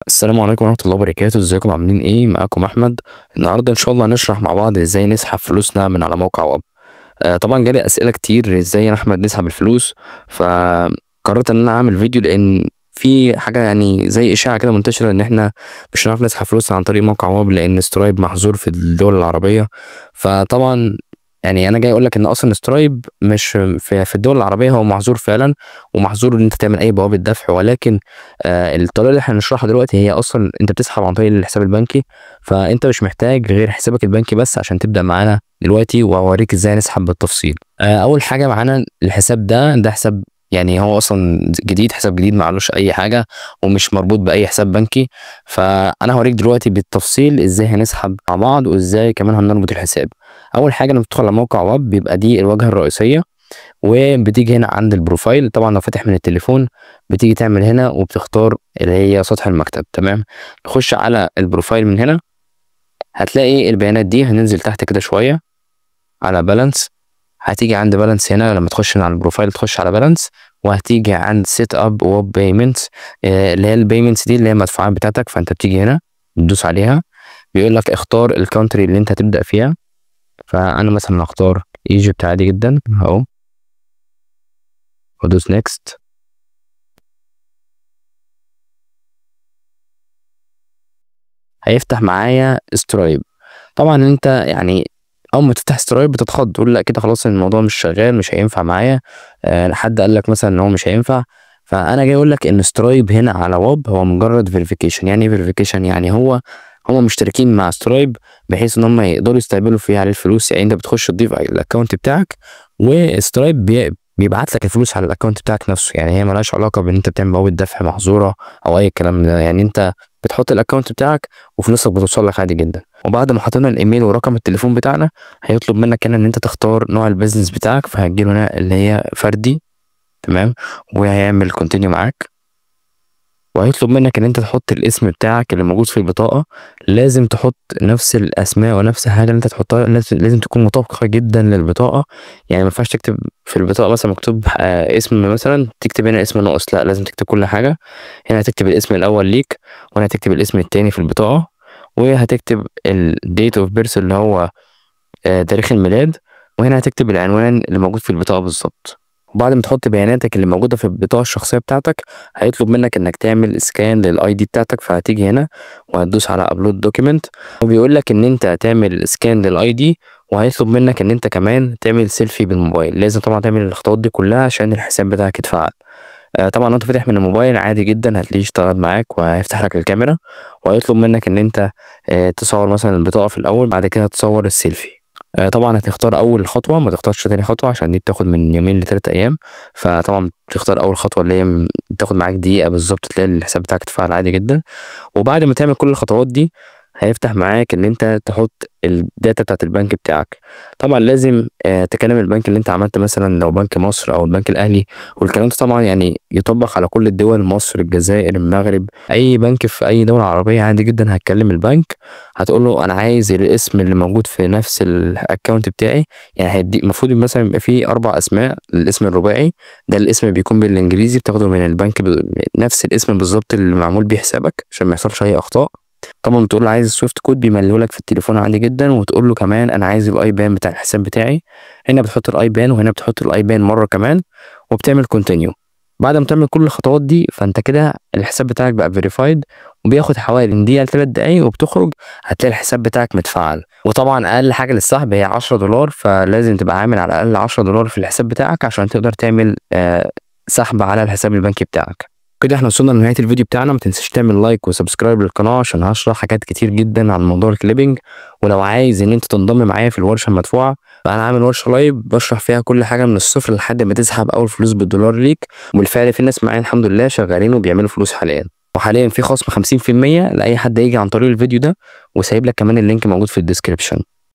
السلام عليكم ورحمة الله وبركاته. ازيكم عاملين ايه؟ معاكم احمد. النهارده ان شاء الله هنشرح مع بعض ازاي نسحب فلوسنا من على موقع واب. طبعا جالي اسئلة كتير ازاي يا احمد نسحب الفلوس، فقررت ان انا اعمل فيديو لان في حاجة يعني زي اشاعة كده منتشرة ان احنا مش هنعرف نسحب فلوسنا عن طريق موقع واب لان سترايب محظور في الدول العربية. فطبعا يعني انا جاي اقول لك ان اصلا سترايب مش في الدول العربيه هو محظور فعلا، ومحظور ان انت تعمل اي بوابه دفع، ولكن الطريقه اللي احنا هنشرحها دلوقتي هي اصلا انت بتسحب عن طريق الحساب البنكي. فانت مش محتاج غير حسابك البنكي بس عشان تبدا معانا دلوقتي، وهوريك ازاي نسحب بالتفصيل. اول حاجه معانا الحساب ده حساب، يعني هو اصلا جديد، حساب جديد معلوش اي حاجه ومش مربوط باي حساب بنكي. فانا هوريك دلوقتي بالتفصيل ازاي هنسحب مع بعض وازاي كمان هنربط الحساب. اول حاجه لما بتدخل على موقع واب بيبقى دي الواجهه الرئيسيه، وبتيجي هنا عند البروفايل. طبعا لو فاتح من التليفون بتيجي تعمل هنا وبتختار اللي هي سطح المكتب. تمام، نخش على البروفايل من هنا، هتلاقي البيانات دي. هننزل تحت كده شويه على بالانس، هتيجي عند بالانس هنا. لما تخش على البروفايل تخش على بالانس، وهتيجي عند سيت اب واب بيمنتس، اللي هي البيمنتس دي اللي هي المدفوعات بتاعتك. فانت بتيجي هنا تدوس عليها، بيقول لك اختار الكونتري اللي انت هتبدا فيها. فانا مثلا هختار ايجيبت عادي جدا اهو، وادوس نيكست. هيفتح معايا سترايب. طبعا انت يعني اول ما تفتح سترايب بتتخض، تقول لا كده خلاص الموضوع مش شغال، مش هينفع معايا. حد قال لك مثلا ان هو مش هينفع. فانا جاي اقول لك ان سترايب هنا على واب هو مجرد فيريفيكيشن. يعني ايه فيريفيكيشن؟ يعني هم مشتركين مع سترايب بحيث ان هم يقدروا يستقبلوا فيها على الفلوس. يعني انت بتخش تضيف على الاكونت بتاعك، وسترايب بيبعت لك الفلوس على الاكونت بتاعك نفسه. يعني هي ملهاش علاقه بان انت بتعمل بوابه دفع محظوره او اي كلام ده. يعني انت بتحط الاكونت بتاعك وفلوسك بتوصل لك عادي جدا. وبعد ما حطينا الايميل ورقم التليفون بتاعنا، هيطلب منك هنا ان انت تختار نوع البيزنس بتاعك. فهتجيله هنا اللي هي فردي. تمام، وهيعمل كونتينيو معاك، وهيطلب منك ان انت تحط الاسم بتاعك اللي موجود في البطاقة. لازم تحط نفس الاسماء ونفس الحاجة اللي انت تحطها، لازم تكون مطابقة جدا للبطاقة. يعني ما ينفعش تكتب في البطاقة مثلا مكتوب اسم مثلا تكتب هنا اسم ناقص، لا لازم تكتب كل حاجة. هنا هتكتب الاسم الاول ليك، وهنا هتكتب الاسم التاني في البطاقة، وهتكتب الديت اوف بيرث اللي هو تاريخ الميلاد، وهنا هتكتب العنوان اللي موجود في البطاقة بالظبط. وبعد ما تحط بياناتك اللي موجودة في البطاقة الشخصية بتاعتك، هيطلب منك انك تعمل سكان للاي دي بتاعتك. فهتيجي هنا وهتدوس على ابلود دوكيمنت، وبيقول لك ان انت تعمل سكان للاي دي، وهيطلب منك ان انت كمان تعمل سيلفي بالموبايل. لازم طبعا تعمل الخطوات دي كلها عشان الحساب بتاعك يتفعل. طبعا لو انت فاتح من الموبايل عادي جدا هتلاقيه اشتغل معاك وهيفتح لك الكاميرا، وهيطلب منك ان انت تصور مثلا البطاقة في الاول، بعد كده تصور السيلفي. طبعا هتختار اول خطوه، ما تختارش تاني خطوه عشان دي بتاخد من يومين لتلات ايام. فطبعا تختار اول خطوه اللي هي بتاخد معاك دقيقه بالظبط، تلاقي الحساب بتاعك اتفعل عادي جدا. وبعد ما تعمل كل الخطوات دي، هيفتح معاك ان انت تحط الداتا بتاعت البنك بتاعك. طبعا لازم تكلم البنك اللي انت عملت، مثلا لو بنك مصر او البنك الاهلي. والكلام ده طبعا يعني يطبق على كل الدول، مصر، الجزائر، المغرب، اي بنك في اي دوله عربيه عادي جدا. هتكلم البنك، هتقول له انا عايز الاسم اللي موجود في نفس الاكونت بتاعي. يعني هيدي المفروض مثلا يبقى فيه 4 اسماء. الاسم الرباعي ده الاسم بيكون بالانجليزي، بتاخده من البنك نفس الاسم بالظبط اللي معمول بيه حسابك عشان ما يحصلش اي اخطاء. طبعا بتقول له عايز السويفت كود، بيمليه لك في التليفون عادي جدا. وتقول له كمان انا عايز الاي بان بتاع الحساب بتاعي. هنا بتحط الاي بان، وهنا بتحط الاي بان مره كمان، وبتعمل كونتينيو. بعد ما تعمل كل الخطوات دي، فانت كده الحساب بتاعك بقى فيريفايد، وبياخد حوالي من دقيقه ل3 دقايق وبتخرج. هتلاقي الحساب بتاعك متفعل. وطبعا اقل حاجه للسحب هي $10، فلازم تبقى عامل على الاقل $10 في الحساب بتاعك عشان تقدر تعمل سحب على الحساب البنكي بتاعك. كده احنا وصلنا لنهايه الفيديو بتاعنا. ما تنساش تعمل لايك وسبسكرايب للقناه عشان هشرح حاجات كتير جدا عن موضوع الكليبنج. ولو عايز ان انت تنضم معايا في الورشه المدفوعه، فانا عامل ورشه لايف بشرح فيها كل حاجه من الصفر لحد ما تسحب اول فلوس بالدولار ليك. وبالفعل في ناس معايا الحمد لله شغالين وبيعملوا فلوس حاليا. وحاليا في خصم 50% لاي حد يجي عن طريق الفيديو ده، وسايب لك كمان اللينك موجود في الديسكريبشن.